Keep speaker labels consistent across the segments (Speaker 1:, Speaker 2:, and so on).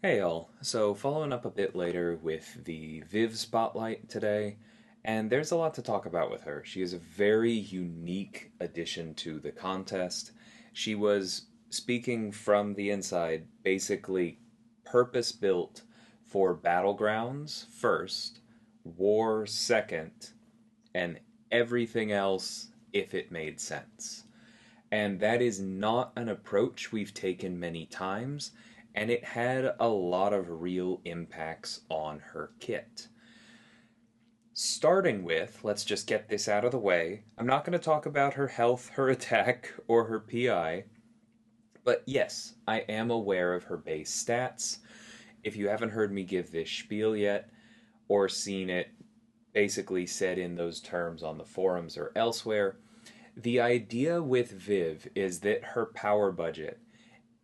Speaker 1: Hey all, so following up a bit later with the Viv spotlight today, and there's a lot to talk about with her. She is a very unique addition to the contest. She was, speaking from the inside, basically purpose built for battlegrounds first, war second, and everything else if it made sense. And that is not an approach we've taken many times, and it had a lot of real impacts on her kit. Starting with, let's just get this out of the way. I'm not going to talk about her health, her attack, or her PI, but yes, I am aware of her base stats. If you haven't heard me give this spiel yet, or seen it basically said in those terms on the forums or elsewhere, the idea with Viv is that her power budget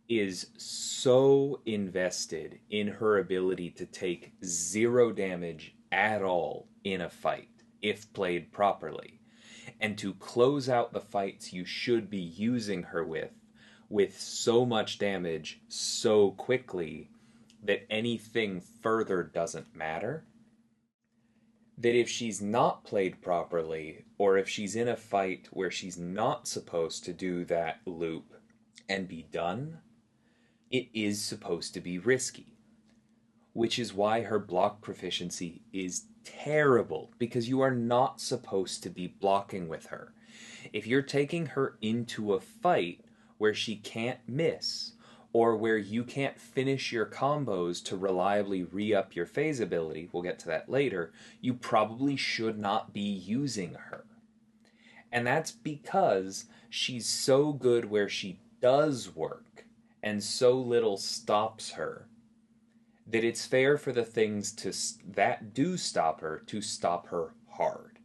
Speaker 1: is so invested in her ability to take zero damage at all in a fight if played properly, and to close out the fights you should be using her with so much damage so quickly that anything further doesn't matter, that if she's not played properly, or if she's in a fight where she's not supposed to do that loop and be done, it is supposed to be risky. Which is why her block proficiency is terrible, because you are not supposed to be blocking with her. If you're taking her into a fight where she can't miss, or where you can't finish your combos to reliably re up your phase ability, we'll get to that later, you probably should not be using her. And that's because she's so good where she does work, and so little stops her, that it's fair for the things that do stop her to stop her hard.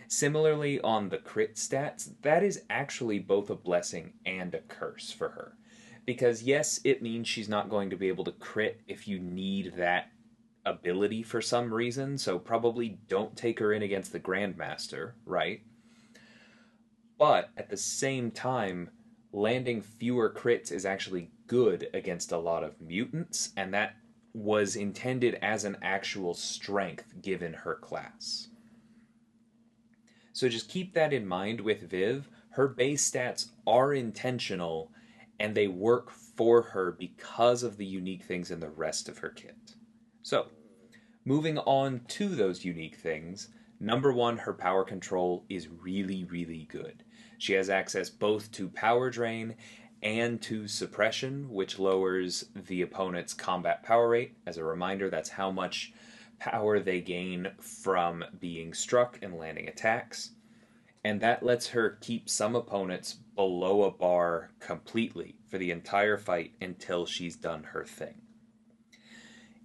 Speaker 1: Similarly, on the crit stats, that is actually both a blessing and a curse for her. Because, yes, it means she's not going to be able to crit if you need that ability for some reason, so probably don't take her in against the Grandmaster, right? But at the same time, landing fewer crits is actually good against a lot of mutants, and that was intended as an actual strength given her class. So just keep that in mind with Viv. Her base stats are intentional and they work for her because of the unique things in the rest of her kit. So, moving on to those unique things, number one, her power control is really, really good. She has access both to power drain and to suppression, which lowers the opponent's combat power rate. As a reminder, that's how much power they gain from being struck and landing attacks. And that lets her keep some opponents below a bar completely for the entire fight until she's done her thing.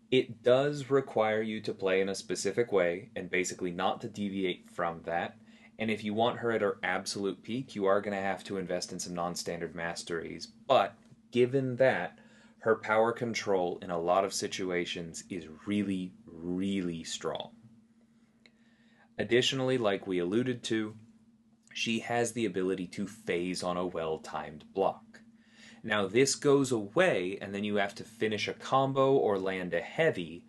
Speaker 1: It does require you to play in a specific way and basically not to deviate from that. And if you want her at her absolute peak, you are going to have to invest in some non standard masteries. But given that, her power control in a lot of situations is really, really strong. Additionally, like we alluded to, she has the ability to phase on a well timed block. Now, this goes away, and then you have to finish a combo or land a heavy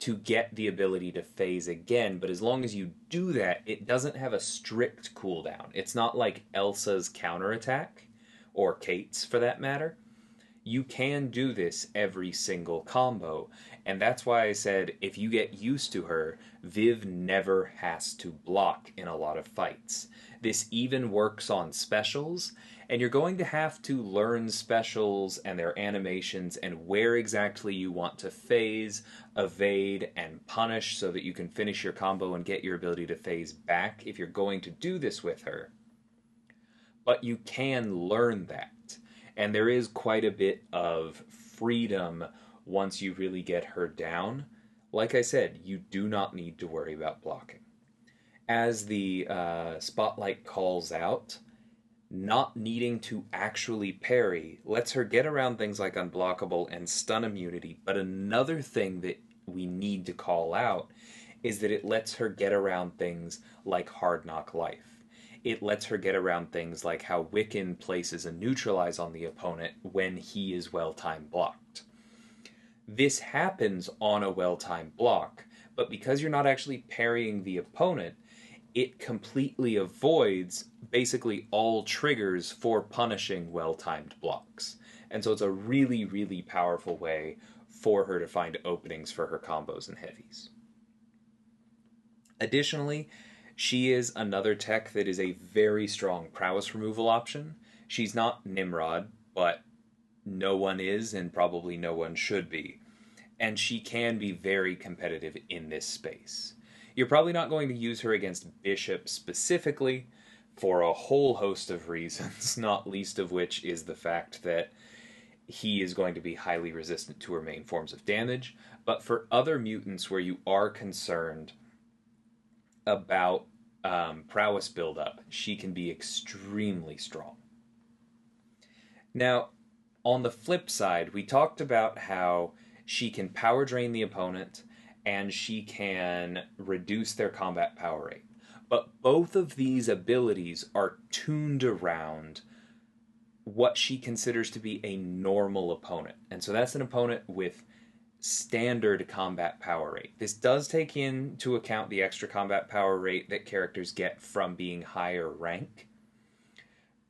Speaker 1: to get the ability to phase again. But as long as you do that, it doesn't have a strict cooldown. It's not like Elsa's counterattack, or Kate's for that matter. You can do this every single combo, and that's why I said if you get used to her, Viv never has to block in a lot of fights. This even works on specials, and you're going to have to learn specials and their animations and where exactly you want to phase, evade, and punish so that you can finish your combo and get your ability to phase back if you're going to do this with her. But you can learn that. And there is quite a bit of freedom once you really get her down. Like I said, you do not need to worry about blocking. As the spotlight calls out, not needing to actually parry lets her get around things like unblockable and stun immunity. But another thing that we need to call out is that it lets her get around things like hard knock life. It lets her get around things like how Wiccan places a neutralize on the opponent when he is well time blocked. This happens on a well-timed block, but because you're not actually parrying the opponent, it completely avoids basically all triggers for punishing well-timed blocks. And so it's a really, really powerful way for her to find openings for her combos and heavies. Additionally, she is another tech that is a very strong prowess removal option. She's not Nimrod, but no one is, and probably no one should be. And she can be very competitive in this space. You're probably not going to use her against Bishop specifically for a whole host of reasons, not least of which is the fact that he is going to be highly resistant to her main forms of damage. But for other mutants where you are concerned about prowess buildup, she can be extremely strong. Now, on the flip side, we talked about how she can power drain the opponent and she can reduce their combat power rate. But both of these abilities are tuned around what she considers to be a normal opponent. And so that's an opponent with standard combat power rate. This does take into account the extra combat power rate that characters get from being higher rank,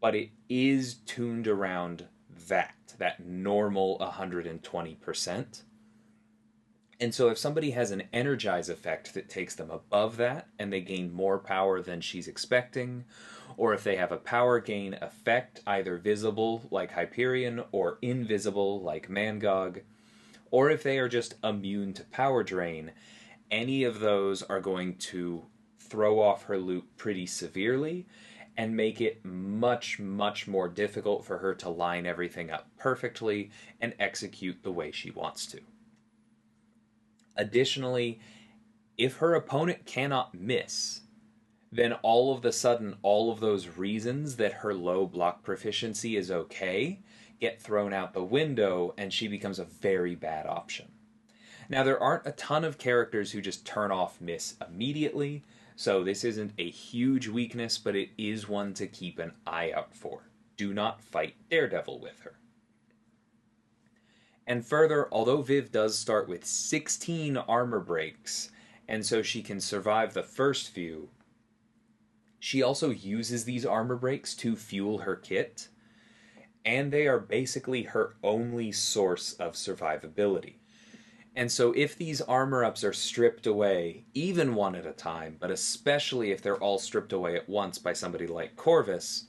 Speaker 1: but it is tuned around that normal 120%. And so if somebody has an energize effect that takes them above that and they gain more power than she's expecting, or if they have a power gain effect, either visible like Hyperion or invisible like Mangog, or if they are just immune to power drain, any of those are going to throw off her loop pretty severely and make it much, much more difficult for her to line everything up perfectly and execute the way she wants to. Additionally, if her opponent cannot miss, then all of a sudden all of those reasons that her low block proficiency is okay get thrown out the window and she becomes a very bad option. Now, there aren't a ton of characters who just turn off miss immediately, so this isn't a huge weakness, but it is one to keep an eye out for. Do not fight Daredevil with her. And further, although Viv does start with 16 armor breaks, and so she can survive the first few, she also uses these armor breaks to fuel her kit, and they are basically her only source of survivability. And so if these armor ups are stripped away, even one at a time, but especially if they're all stripped away at once by somebody like Corvus,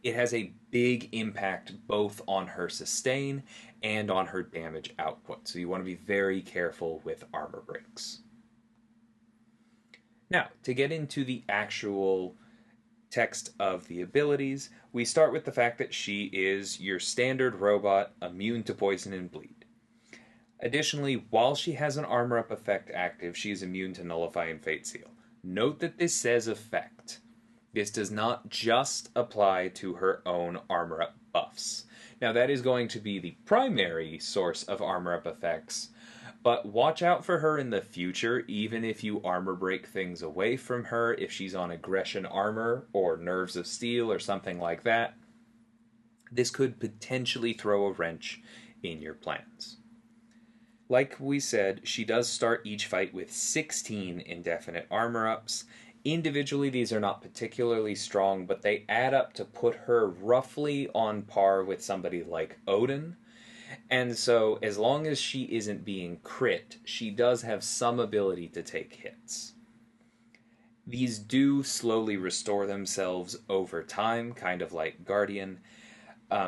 Speaker 1: it has a big impact both on her sustain and on her damage output. So you want to be very careful with armor breaks. Now, to get into the actual text of the abilities, we start with the fact that she is your standard robot, immune to poison and bleed. Additionally, while she has an armor up effect active, she is immune to nullify and fate seal. Note that this says effect. This does not just apply to her own armor up buffs. Now, that is going to be the primary source of armor up effects, but watch out for her in the future, even if you armor break things away from her, if she's on aggression armor or nerves of steel or something like that. This could potentially throw a wrench in your plans. Like we said, she does start each fight with 16 indefinite armor ups. Individually, these are not particularly strong, but they add up to put her roughly on par with somebody like Odin. And so, as long as she isn't being crit, she does have some ability to take hits. These do slowly restore themselves over time, kind of like Guardian.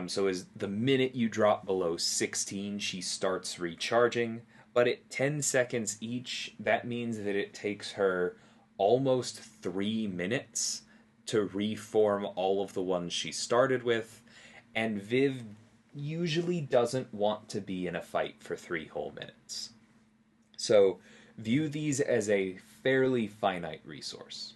Speaker 1: So as the minute you drop below 16, she starts recharging. But at 10 seconds each, that means that it takes her almost 3 minutes to reform all of the ones she started with. And Viv usually doesn't want to be in a fight for 3 whole minutes. So view these as a fairly finite resource.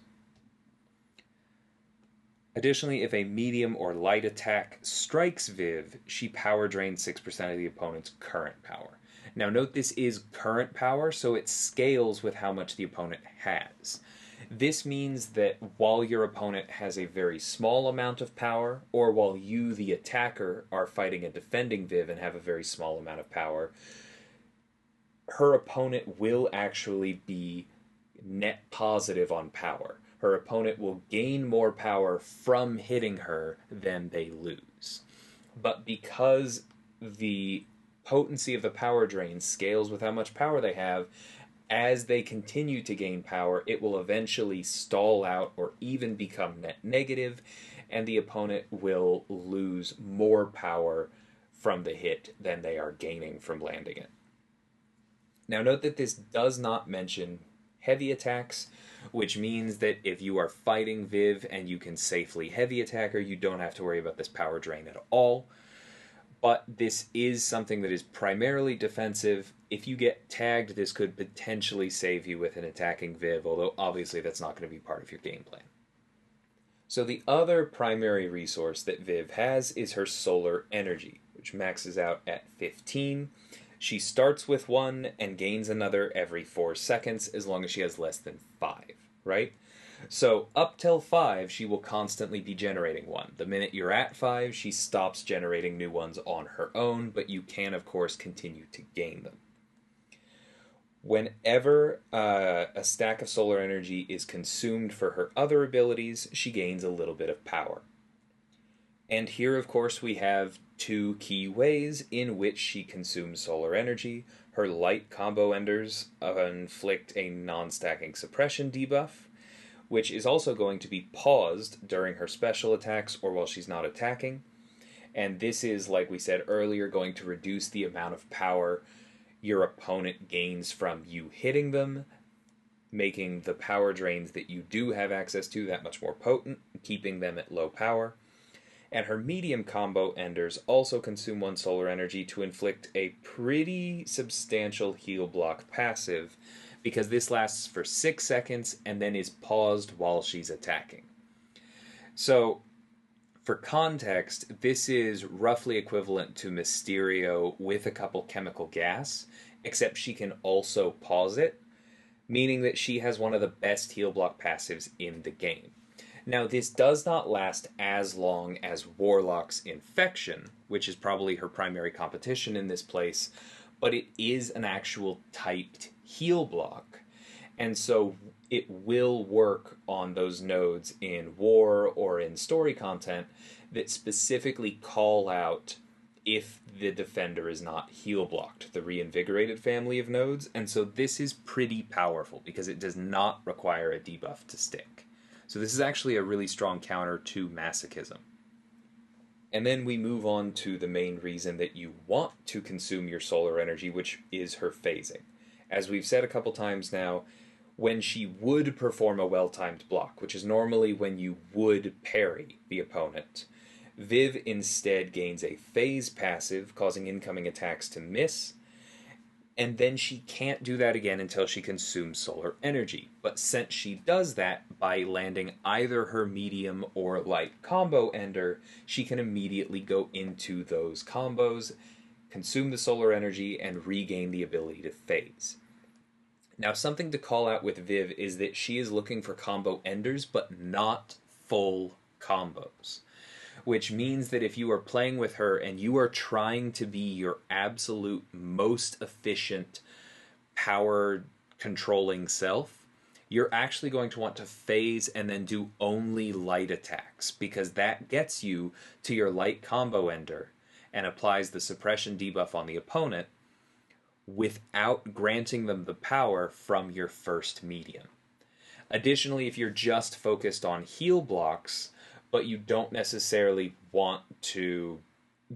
Speaker 1: Additionally, if a medium or light attack strikes Viv, she power drains 6% of the opponent's current power. Now note this is current power, so it scales with how much the opponent has. This means that while your opponent has a very small amount of power, or while you, the attacker, are fighting a defending Viv and have a very small amount of power, her opponent will actually be net positive on power. Her opponent will gain more power from hitting her than they lose. But because the potency of the power drain scales with how much power they have, as they continue to gain power, it will eventually stall out or even become net negative, and the opponent will lose more power from the hit than they are gaining from landing it. Now, note that this does not mention heavy attacks, which means that if you are fighting Viv and you can safely heavy attack her, you don't have to worry about this power drain at all. But this is something that is primarily defensive. If you get tagged, this could potentially save you with an attacking Viv, although obviously that's not going to be part of your game plan. So the other primary resource that Viv has is her solar energy, which maxes out at 15. She starts with one and gains another every 4 seconds as long as she has less than 5, right? So up till 5, she will constantly be generating one. The minute you're at 5, she stops generating new ones on her own, but you can, of course, continue to gain them. Whenever a stack of solar energy is consumed for her other abilities, she gains a little bit of power. And here, of course, we have 2 key ways in which she consumes solar energy. Her light combo enders inflict a non-stacking suppression debuff, which is also going to be paused during her special attacks or while she's not attacking. And this is, like we said earlier, going to reduce the amount of power your opponent gains from you hitting them, making the power drains that you do have access to that much more potent, keeping them at low power. And her medium combo enders also consume 1 solar energy to inflict a pretty substantial heal block passive, because this lasts for 6 seconds and then is paused while she's attacking. So, for context, this is roughly equivalent to Mysterio with a couple chemical gas, except she can also pause it, meaning that she has one of the best heal block passives in the game. Now, this does not last as long as Warlock's Infection, which is probably her primary competition in this place, but it is an actual typed heal block. And so it will work on those nodes in war or in story content that specifically call out if the defender is not heal blocked, the reinvigorated family of nodes. And so this is pretty powerful because it does not require a debuff to stick. So this is actually a really strong counter to masochism. And then we move on to the main reason that you want to consume your solar energy, which is her phasing. As we've said a couple times now, when she would perform a well-timed block, which is normally when you would parry the opponent, Viv instead gains a phase passive, causing incoming attacks to miss, and then she can't do that again until she consumes solar energy. But since she does that by landing either her medium or light combo ender, she can immediately go into those combos, consume the solar energy, and regain the ability to phase. Now, something to call out with Viv is that she is looking for combo enders, but not full combos. Which means that if you are playing with her and you are trying to be your absolute most efficient power controlling self, you're actually going to want to phase and then do only light attacks, because that gets you to your light combo ender and applies the suppression debuff on the opponent without granting them the power from your first medium. Additionally, if you're just focused on heal blocks, but you don't necessarily want to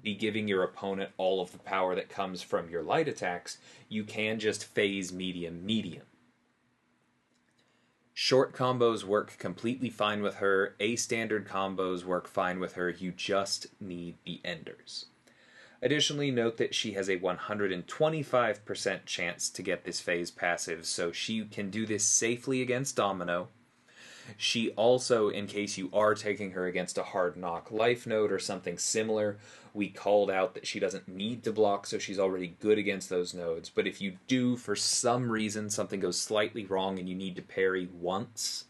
Speaker 1: be giving your opponent all of the power that comes from your light attacks, you can just phase medium. Short combos work completely fine with her. A-standard combos work fine with her. You just need the enders. Additionally, note that she has a 125% chance to get this phase passive, so she can do this safely against Domino. She also, in case you are taking her against a hard knock life node or something similar, we called out that she doesn't need to block, so she's already good against those nodes. But if you do, for some reason, something goes slightly wrong and you need to parry once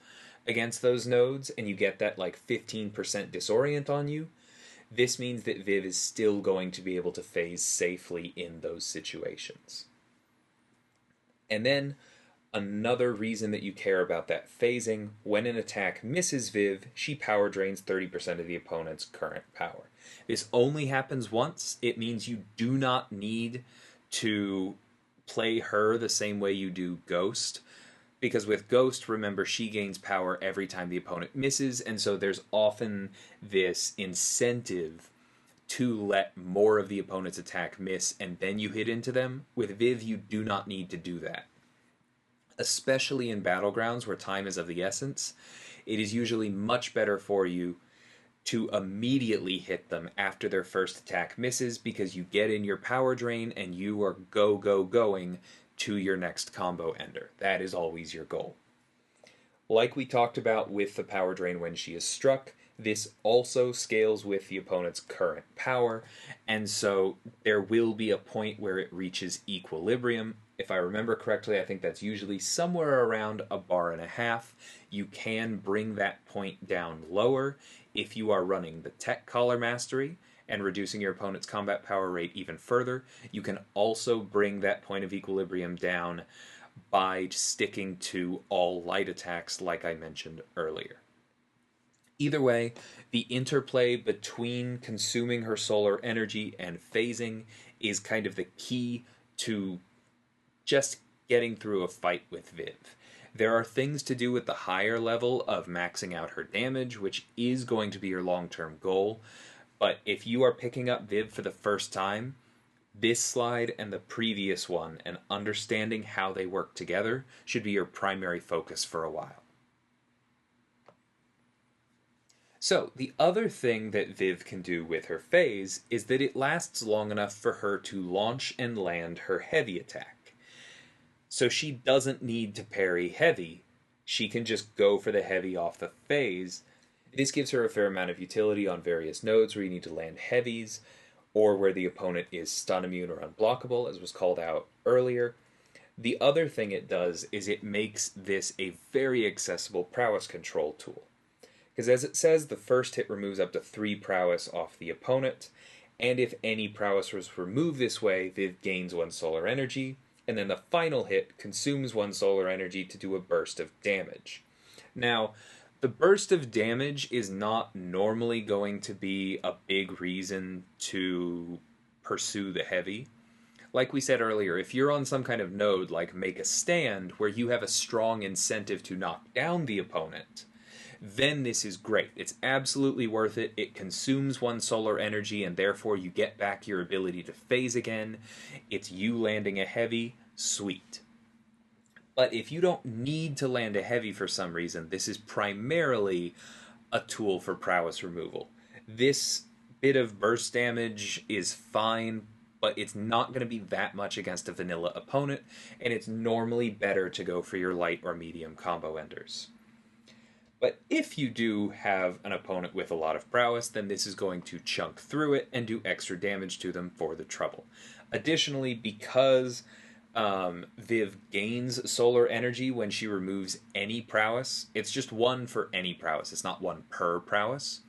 Speaker 1: against those nodes, and you get that like 15% disorient on you, this means that Viv is still going to be able to phase safely in those situations. And then another reason that you care about that phasing, when an attack misses Viv, she power drains 30% of the opponent's current power. This only happens once. It means you do not need to play her the same way you do Ghost. Because with Ghost, remember, she gains power every time the opponent misses, and so there's often this incentive to let more of the opponent's attack miss and then you hit into them. With Viv, you do not need to do that. Especially in battlegrounds where time is of the essence, it is usually much better for you to immediately hit them after their first attack misses because you get in your power drain and you are going to your next combo ender. That is always your goal. Like we talked about with the power drain when she is struck, this also scales with the opponent's current power, and so there will be a point where it reaches equilibrium. If I remember correctly, I think that's usually somewhere around 1.5 bars. You can bring that point down lower if you are running the Tech Collar Mastery and reducing your opponent's combat power rate even further. You can also bring that point of equilibrium down by sticking to all light attacks like I mentioned earlier. Either way, the interplay between consuming her solar energy and phasing is kind of the key to just getting through a fight with Viv. There are things to do with the higher level of maxing out her damage, which is going to be your long-term goal, but if you are picking up Viv for the first time, this slide and the previous one and understanding how they work together should be your primary focus for a while. So, the other thing that Viv can do with her phase is that it lasts long enough for her to launch and land her heavy attack. So she doesn't need to parry heavy, she can just go for the heavy off the phase. This gives her a fair amount of utility on various nodes where you need to land heavies, or where the opponent is stun immune or unblockable, as was called out earlier. The other thing it does is it makes this a very accessible prowess control tool. Because as it says, the first hit removes up to 3 prowess off the opponent, and if any prowess was removed this way, Viv gains 1 solar energy, and then the final hit consumes 1 solar energy to do a burst of damage. Now, the burst of damage is not normally going to be a big reason to pursue the heavy. Like we said earlier, if you're on some kind of node like Make a Stand, where you have a strong incentive to knock down the opponent, then this is great. It's absolutely worth it. It consumes 1 solar energy, and therefore you get back your ability to phase again. It's you landing a heavy. Sweet. But if you don't need to land a heavy for some reason, this is primarily a tool for prowess removal. This bit of burst damage is fine, but it's not going to be that much against a vanilla opponent, and it's normally better to go for your light or medium combo enders. But if you do have an opponent with a lot of prowess, then this is going to chunk through it and do extra damage to them for the trouble. Additionally, because Viv gains solar energy when she removes any prowess, it's just 1 for any prowess, it's not 1 per prowess.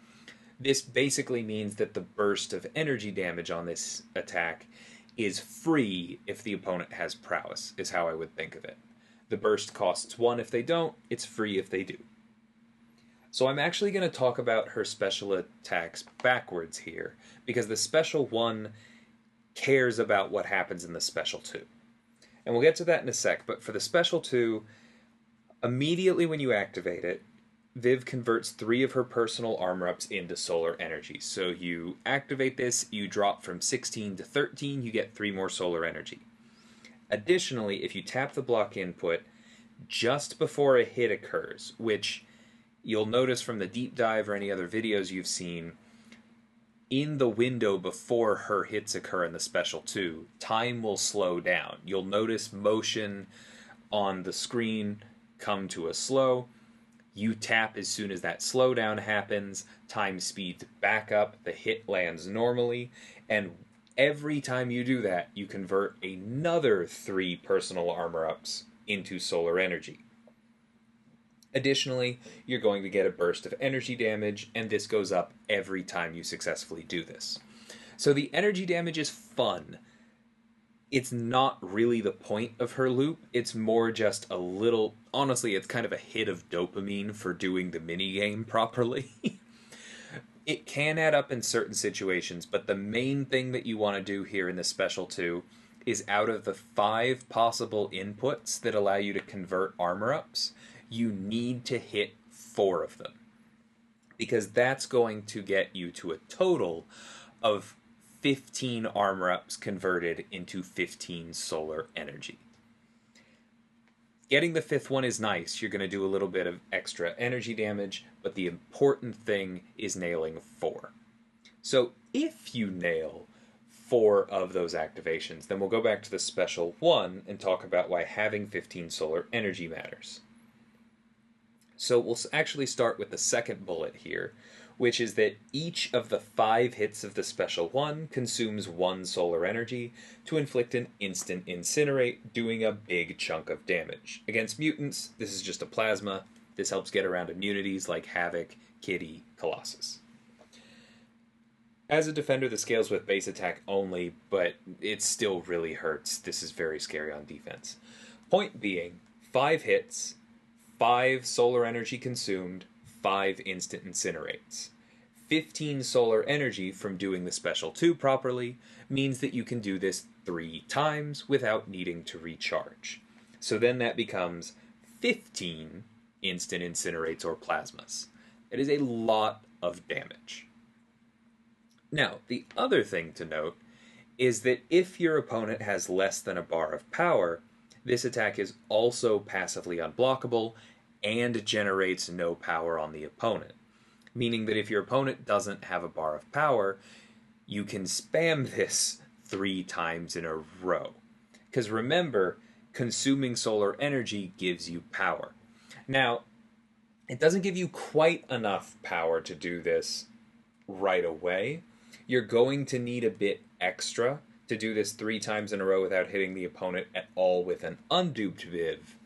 Speaker 1: This basically means that the burst of energy damage on this attack is free if the opponent has prowess, is how I would think of it. The burst costs 1 if they don't, it's free if they do. So I'm actually going to talk about her special attacks backwards here, because the special 1 cares about what happens in the special 2. And we'll get to that in a sec, but for the special 2, immediately when you activate it, Viv converts 3 of her personal armor-ups into solar energy. So you activate this, you drop from 16 to 13, you get 3 more solar energy. Additionally, if you tap the block input just before a hit occurs, which you'll notice from the deep dive or any other videos you've seen, in the window before her hits occur in the special 2, time will slow down. You'll notice motion on the screen come to a slow. You tap as soon as that slowdown happens, time speeds back up, the hit lands normally, and every time you do that, you convert another 3 personal armor-ups into solar energy. Additionally, you're going to get a burst of energy damage, and this goes up every time you successfully do this. So the energy damage is fun. It's not really the point of her loop. It's more just a little, honestly, it's kind of a hit of dopamine for doing the mini game properly. It can add up in certain situations, but the main thing that you want to do here in the special 2 is out of the 5 possible inputs that allow you to convert armor ups, you need to hit 4 of them. Because that's going to get you to a total of 15 armor ups converted into 15 solar energy. Getting the 5th one is nice. You're going to do a little bit of extra energy damage, but the important thing is nailing 4. So if you nail 4 of those activations, then we'll go back to the special 1 and talk about why having 15 solar energy matters. So we'll actually start with the second bullet here, which is that each of the 5 hits of the special 1 consumes 1 solar energy to inflict an instant incinerate, doing a big chunk of damage. Against mutants, this is just a plasma. This helps get around immunities like Havoc, Kitty, Colossus. As a defender, this scales with base attack only, but it still really hurts. This is very scary on defense. Point being, 5 hits, 5 solar energy consumed, 5 instant incinerates. 15 solar energy from doing the special 2 properly means that you can do this 3 times without needing to recharge. So then that becomes 15 instant incinerates or plasmas. It is a lot of damage. Now, the other thing to note is that if your opponent has less than a bar of power, this attack is also passively unblockable and generates no power on the opponent. Meaning that if your opponent doesn't have a bar of power, you can spam this 3 times in a row. Because remember, consuming solar energy gives you power. Now, it doesn't give you quite enough power to do this right away. You're going to need a bit extra to do this 3 times in a row without hitting the opponent at all with an unduped Viv.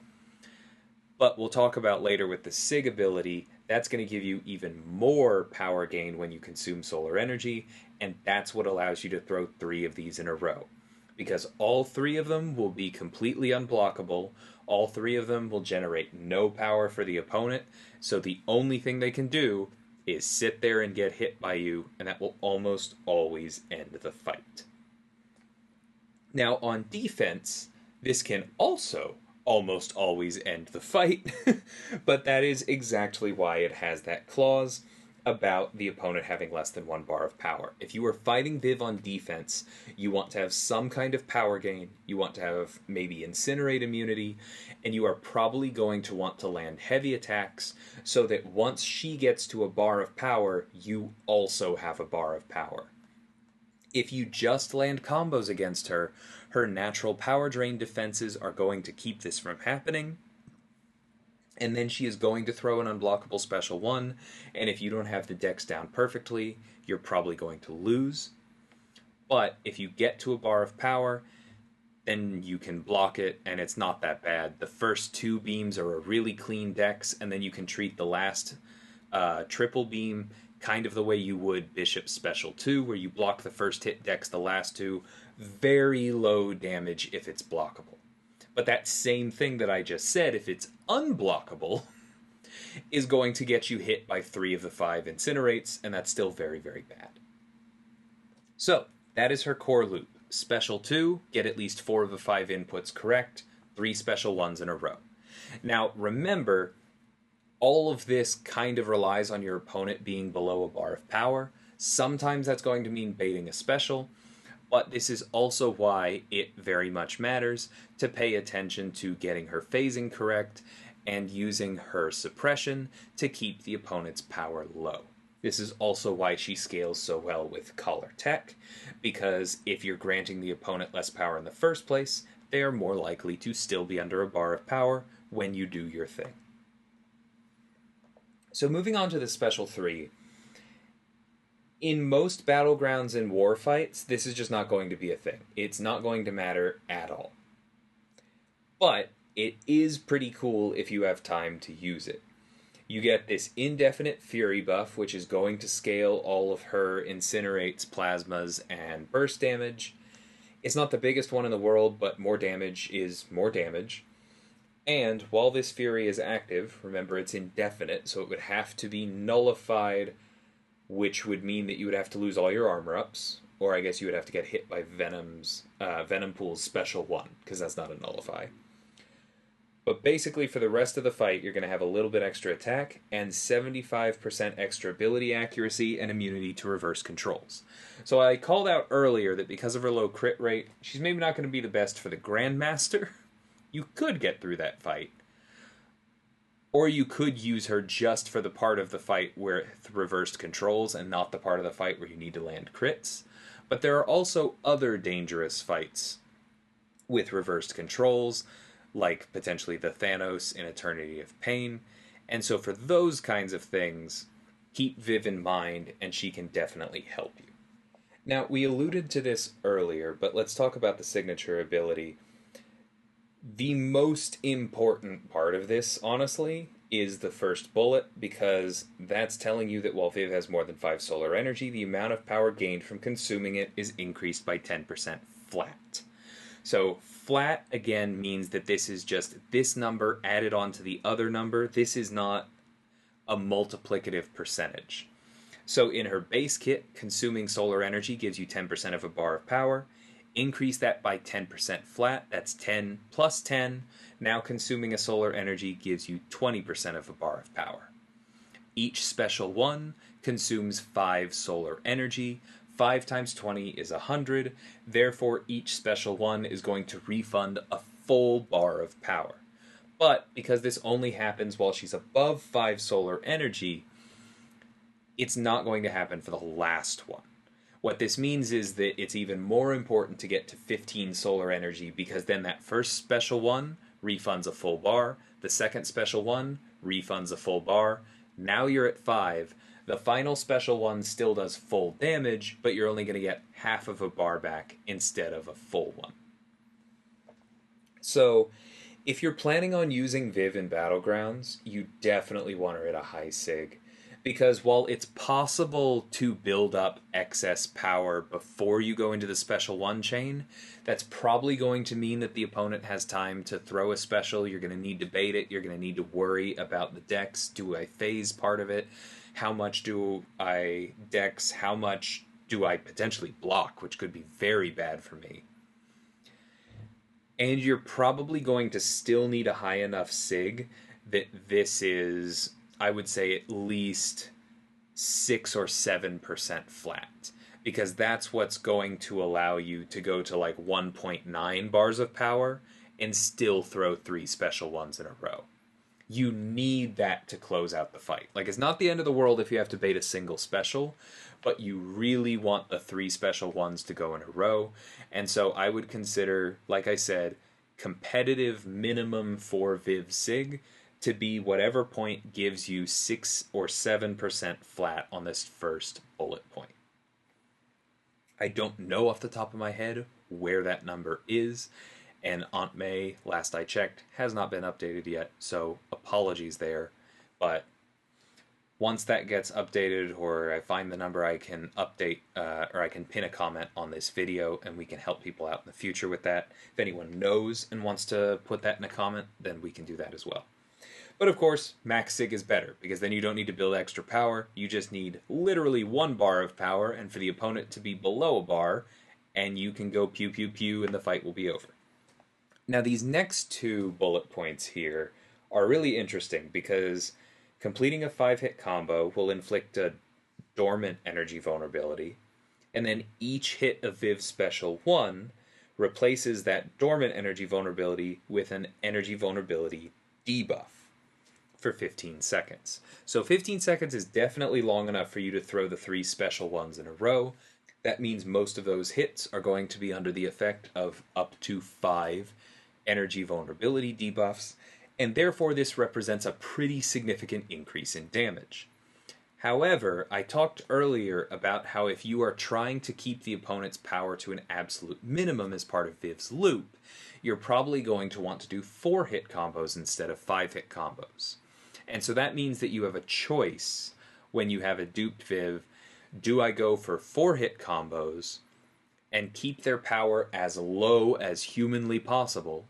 Speaker 1: But we'll talk about later with the Sig ability, that's going to give you even more power gain when you consume solar energy, and that's what allows you to throw 3 of these in a row. Because all 3 of them will be completely unblockable, all 3 of them will generate no power for the opponent, so the only thing they can do is sit there and get hit by you, and that will almost always end the fight. Now, on defense, this can also almost always end the fight, but that is exactly why it has that clause about the opponent having less than 1 bar of power. If you are fighting Viv on defense, you want to have some kind of power gain, you want to have maybe incinerate immunity, and you are probably going to want to land heavy attacks so that once she gets to a bar of power, you also have a bar of power. If you just land combos against her, her natural power drain defenses are going to keep this from happening, and then she is going to throw an unblockable special 1, and if you don't have the dex down perfectly, you're probably going to lose. But if you get to a bar of power, then you can block it, and it's not that bad. The first 2 beams are a really clean dex, and then you can treat the last triple beam kind of the way you would Bishop's Special 2, where you block the first hit, dex the last 2. Very low damage if it's blockable. But that same thing that I just said, if it's unblockable, is going to get you hit by 3 of the 5 incinerates, and that's still very, very bad. So, that is her core loop. Special 2, get at least 4 of the 5 inputs correct, 3 special 1s in a row. Now, remember, all of this kind of relies on your opponent being below a bar of power. Sometimes that's going to mean baiting a special, but this is also why it very much matters to pay attention to getting her phasing correct and using her suppression to keep the opponent's power low. This is also why she scales so well with Collar Tech, because if you're granting the opponent less power in the first place, they are more likely to still be under a bar of power when you do your thing. So moving on to the Special 3, in most battlegrounds and war fights, this is just not going to be a thing. It's not going to matter at all. But it is pretty cool if you have time to use it. You get this indefinite fury buff, which is going to scale all of her incinerates, plasmas, and burst damage. It's not the biggest one in the world, but more damage is more damage. And while this Fury is active, remember it's indefinite, so it would have to be nullified, which would mean that you would have to lose all your armor ups, or I guess you would have to get hit by Venom Pool's special one, because that's not a nullify. But basically, for the rest of the fight, you're going to have a little bit extra attack and 75% extra ability accuracy and immunity to reverse controls. So I called out earlier that because of her low crit rate, she's maybe not going to be the best for the Grandmaster. You could get through that fight. Or you could use her just for the part of the fight where it's reversed controls and not the part of the fight where you need to land crits. But there are also other dangerous fights with reversed controls, like potentially the Thanos in Eternity of Pain. And so for those kinds of things, keep Viv in mind and she can definitely help you. Now, we alluded to this earlier, but let's talk about the signature ability. The most important part of this, honestly, is the first bullet, because that's telling you that while Viv has more than 5 solar energy, the amount of power gained from consuming it is increased by 10% flat. So flat, again, means that this is just this number added on to the other number. This is not a multiplicative percentage. So in her base kit, consuming solar energy gives you 10% of a bar of power. Increase that by 10% flat, that's 10 plus 10. Now consuming a solar energy gives you 20% of a bar of power. Each special one consumes 5 solar energy. 5 times 20 is 100. Therefore, each special one is going to refund a full bar of power. But because this only happens while she's above 5 solar energy, it's not going to happen for the last one. What this means is that it's even more important to get to 15 solar energy, because then that first special one refunds a full bar, the second special one refunds a full bar. Now you're at 5. The final special one still does full damage, but you're only going to get half of a bar back instead of a full one. So, if you're planning on using Viv in Battlegrounds, you definitely want her at a high sig. Because while it's possible to build up excess power before you go into the special one chain, that's probably going to mean that the opponent has time to throw a special. You're going to need to bait it. You're going to need to worry about the dex. Do I phase part of it? How much do I dex? How much do I potentially block, which could be very bad for me? And you're probably going to still need a high enough sig that this is, I would say, at least 6 or 7% flat, because that's what's going to allow you to go to like 1.9 bars of power and still throw 3 special ones in a row. You need that to close out the fight. Like, it's not the end of the world if you have to bait a single special, but you really want the 3 special ones to go in a row. And so I would consider, like I said, competitive minimum for Viv Sig to be whatever point gives you 6 or 7% flat on this first bullet point. I don't know off the top of my head where that number is, and Aunt May, last I checked, has not been updated yet, so apologies there. But once that gets updated, or I find the number, I can update, or I can pin a comment on this video, and we can help people out in the future with that. If anyone knows and wants to put that in a comment, then we can do that as well. But of course, max sig is better, because then you don't need to build extra power. You just need literally 1 bar of power, and for the opponent to be below a bar, and you can go pew pew pew and the fight will be over. Now, these next 2 bullet points here are really interesting, because completing a 5-hit combo will inflict a dormant energy vulnerability, and then each hit of Viv's special 1 replaces that dormant energy vulnerability with an energy vulnerability debuff for 15 seconds. So 15 seconds is definitely long enough for you to throw the 3 special ones in a row. That means most of those hits are going to be under the effect of up to 5 energy vulnerability debuffs, and therefore this represents a pretty significant increase in damage. However, I talked earlier about how if you are trying to keep the opponent's power to an absolute minimum as part of Viv's loop, you're probably going to want to do 4-hit combos instead of 5-hit combos. And so that means that you have a choice when you have a duped Viv. Do I go for 4-hit combos and keep their power as low as humanly possible?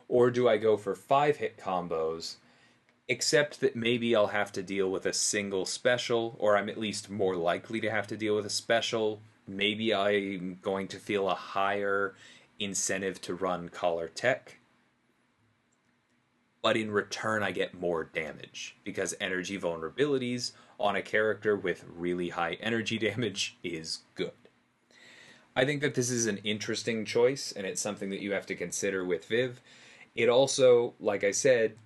Speaker 1: Or do I go for 5 hit combos, except that maybe I'll have to deal with a single special, or I'm at least more likely to have to deal with a special. Maybe I'm going to feel a higher incentive to run Collar Tech, but in return I get more damage because energy vulnerabilities on a character with really high energy damage is good. I think that this is an interesting choice, and it's something that you have to consider with Viv. It also, like I said,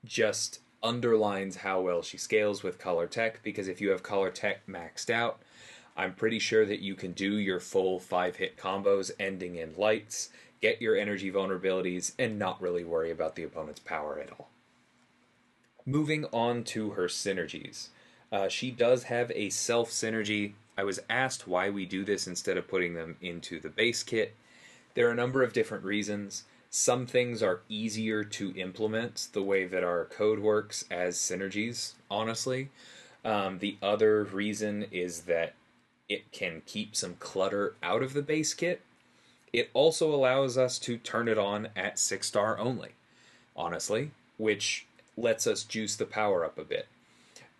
Speaker 1: just underlines how well she scales with Collar Tech, because if you have Collar Tech maxed out, I'm pretty sure that you can do your full 5 hit combos ending in lights, get your energy vulnerabilities, and not really worry about the opponent's power at all. Moving on to her synergies. She does have a self synergy. I was asked why we do this instead of putting them into the base kit. There are a number of different reasons. Some things are easier to implement the way that our code works as synergies, honestly. The other reason is that it can keep some clutter out of the base kit. It also allows us to turn it on at 6-star only, honestly, which lets us juice the power up a bit.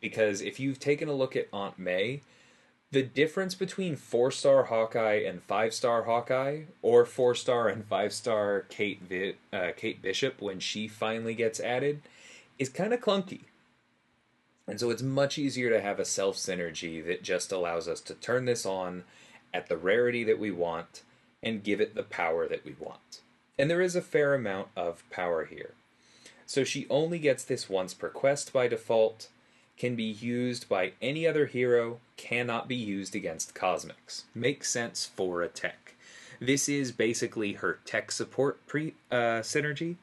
Speaker 1: Because if you've taken a look at Aunt May, the difference between 4-star Hawkeye and 5-star Hawkeye, or 4-star and 5-star Kate Bishop when she finally gets added, is kind of clunky. And so it's much easier to have a self synergy that just allows us to turn this on at the rarity that we want and give it the power that we want. And there is a fair amount of power here. So she only gets this once per quest by default, can be used by any other hero, cannot be used against Cosmics. Makes sense for a tech. This is basically her tech support synergy.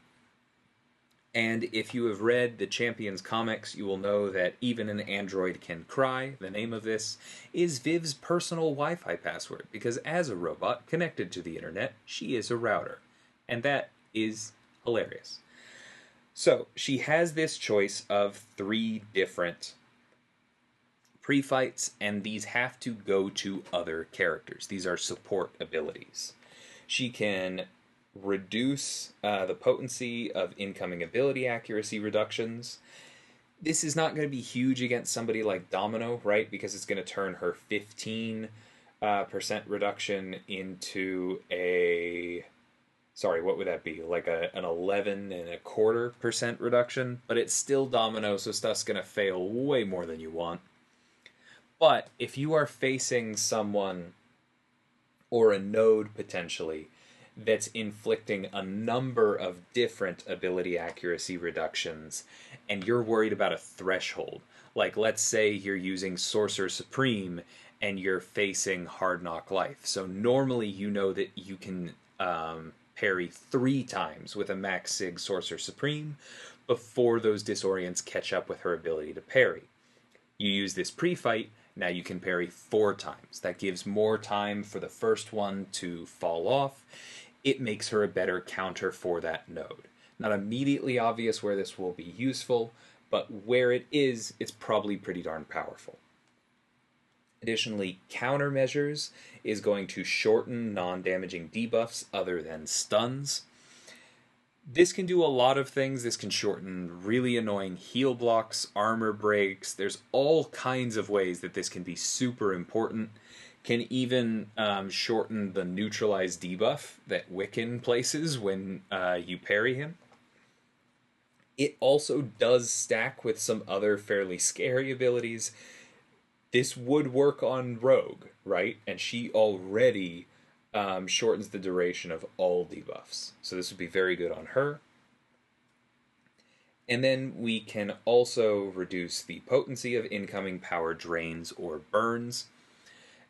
Speaker 1: And if you have read the Champions comics, you will know that even an android can cry. The name of this is Viv's personal Wi-Fi password, because as a robot connected to the internet, she is a router. And that is hilarious. So she has this choice of 3 different pre-fights, and these have to go to other characters. These are support abilities. She can reduce the potency of incoming ability accuracy reductions. This is not going to be huge against somebody like Domino, right? Because it's going to turn her 15% reduction into a... Sorry, what would that be? Like an 11.25% reduction? But it's still Domino, so stuff's going to fail way more than you want. But if you are facing someone, or a node potentially, that's inflicting a number of different ability accuracy reductions, and you're worried about a threshold, like let's say you're using Sorcerer Supreme and you're facing Hard Knock Life. So normally you know that you can parry 3 times with a Max Sig Sorcerer Supreme before those disorients catch up with her ability to parry. You use this pre-fight, now you can parry 4 times. That gives more time for the first one to fall off. It makes her a better counter for that node. Not immediately obvious where this will be useful, but where it is, it's probably pretty darn powerful. Additionally, countermeasures is going to shorten non-damaging debuffs other than stuns. This can do a lot of things. This can shorten really annoying heal blocks, armor breaks. There's all kinds of ways that this can be super important. Can even shorten the neutralize debuff that Wiccan places when you parry him. It also does stack with some other fairly scary abilities. This would work on Rogue, right? And she already shortens the duration of all debuffs. So this would be very good on her. And then we can also reduce the potency of incoming power drains or burns.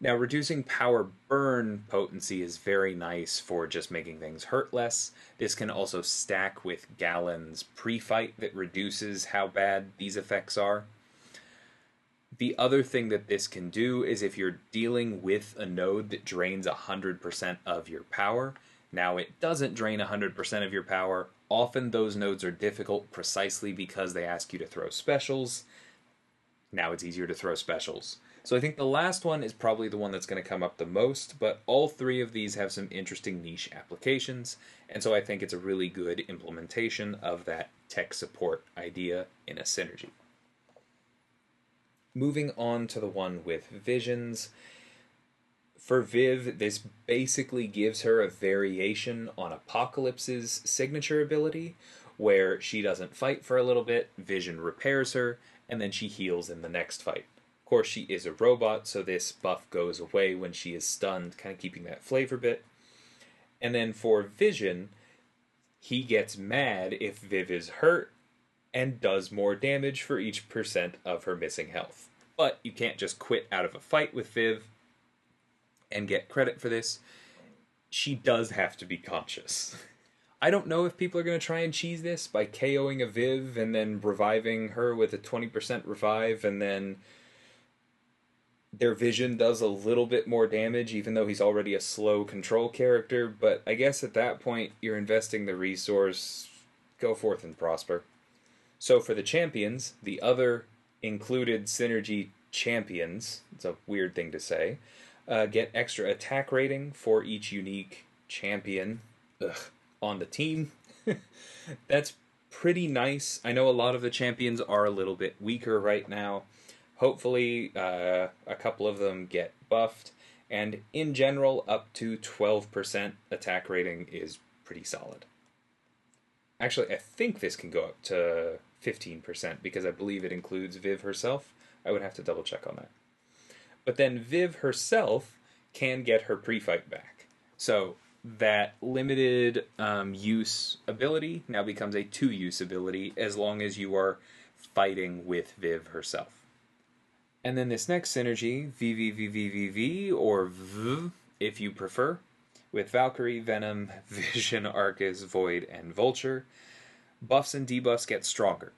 Speaker 1: Now, reducing power burn potency is very nice for just making things hurt less. This can also stack with Galen's pre-fight that reduces how bad these effects are. The other thing that this can do is if you're dealing with a node that drains 100% of your power, now it doesn't drain 100% of your power. Often those nodes are difficult precisely because they ask you to throw specials. Now it's easier to throw specials. So I think the last one is probably the one that's going to come up the most, but all three of these have some interesting niche applications, and so I think it's a really good implementation of that tech support idea in a synergy. Moving on to the one with visions. For Viv, this basically gives her a variation on Apocalypse's signature ability, where she doesn't fight for a little bit, Vision repairs her, and then she heals in the next fight. Of course, she is a robot, so this buff goes away when she is stunned, kind of keeping that flavor bit. And then for Vision, he gets mad if Viv is hurt and does more damage for each percent of her missing health. But you can't just quit out of a fight with Viv and get credit for this. She does have to be conscious. I don't know if people are going to try and cheese this by KOing a Viv and then reviving her with a 20% revive, and then their Vision does a little bit more damage even though he's already a slow control character, but I guess at that point you're investing the resource. Go forth and prosper. So for the champions, the other included synergy champions, it's a weird thing to say, get extra attack rating for each unique champion on the team. That's pretty nice. I know a lot of the champions are a little bit weaker right now. Hopefully, a couple of them get buffed, and in general, up to 12% attack rating is pretty solid. Actually, I think this can go up to 15% because I believe it includes Viv herself. I would have to double check on that. But then Viv herself can get her pre-fight back. So that limited use ability now becomes a 2-use ability as long as you are fighting with Viv herself. And then this next synergy, VVVVVV, or V, if you prefer, with Valkyrie, Venom, Vision, Arcus, Void, and Vulture, buffs and debuffs get stronger.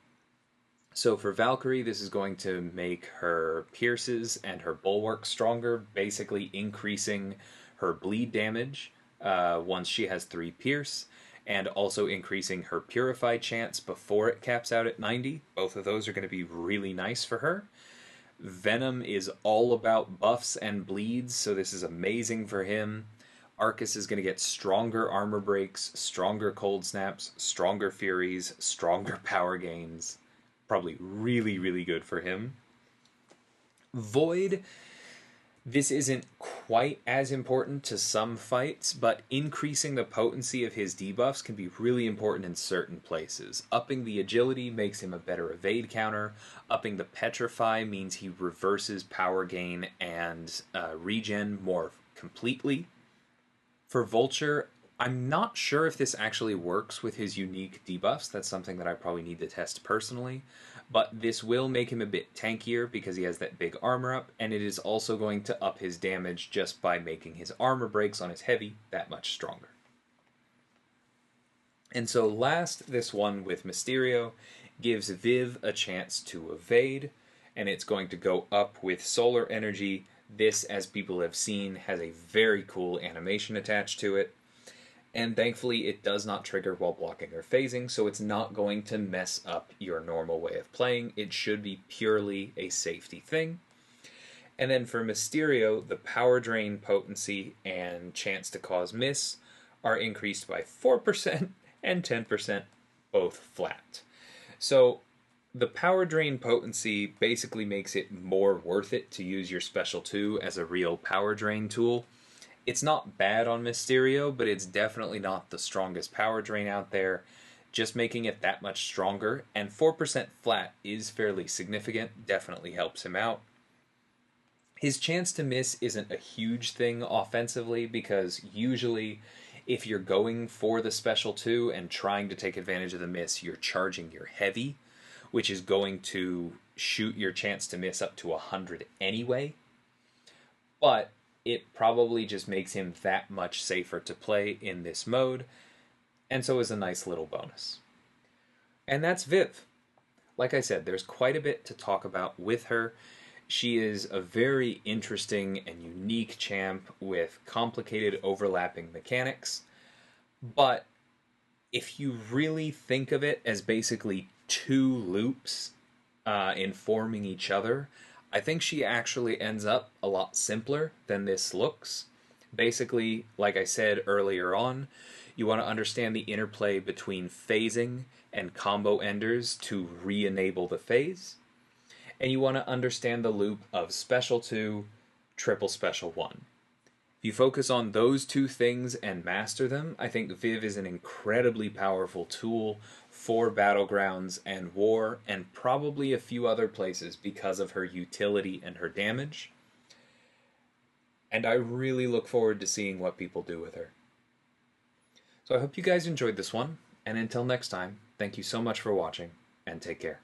Speaker 1: So for Valkyrie, this is going to make her pierces and her bulwark stronger, basically increasing her bleed damage once she has 3 pierce, and also increasing her purify chance before it caps out at 90. Both of those are going to be really nice for her. Venom is all about buffs and bleeds, so this is amazing for him. Arcus is going to get stronger armor breaks, stronger cold snaps, stronger furies, stronger power gains. Probably really, really good for him. Void, this isn't quite as important to some fights, but increasing the potency of his debuffs can be really important in certain places. Upping the agility makes him a better evade counter. Upping the petrify means he reverses power gain and regen more completely. For Vulture, I'm not sure if this actually works with his unique debuffs. That's something that I probably need to test personally. But this will make him a bit tankier because he has that big armor up, and it is also going to up his damage just by making his armor breaks on his heavy that much stronger. And so last, this one with Mysterio gives Viv a chance to evade, and it's going to go up with solar energy. This, as people have seen, has a very cool animation attached to it. And thankfully it does not trigger while blocking or phasing, so it's not going to mess up your normal way of playing. It should be purely a safety thing. And then for Mysterio, the power drain potency and chance to cause miss are increased by 4% and 10%, both flat. So the power drain potency basically makes it more worth it to use your special 2 as a real power drain tool. It's not bad on Mysterio, but it's definitely not the strongest power drain out there, just making it that much stronger, and 4% flat is fairly significant, definitely helps him out. His chance to miss isn't a huge thing offensively, because usually if you're going for the special 2 and trying to take advantage of the miss, you're charging your heavy, which is going to shoot your chance to miss up to 100 anyway. But it probably just makes him that much safer to play in this mode, and so is a nice little bonus. And that's Viv. Like I said, there's quite a bit to talk about with her. She is a very interesting and unique champ with complicated overlapping mechanics, but if you really think of it as basically 2 loops informing each other, I think she actually ends up a lot simpler than this looks. Basically, like I said earlier on, you want to understand the interplay between phasing and combo enders to re-enable the phase, and you want to understand the loop of special 2, triple special 1. If you focus on those two things and master them, I think Viv is an incredibly powerful tool for Battlegrounds and War, and probably a few other places because of her utility and her damage. And I really look forward to seeing what people do with her. So I hope you guys enjoyed this one, and until next time, thank you so much for watching, and take care.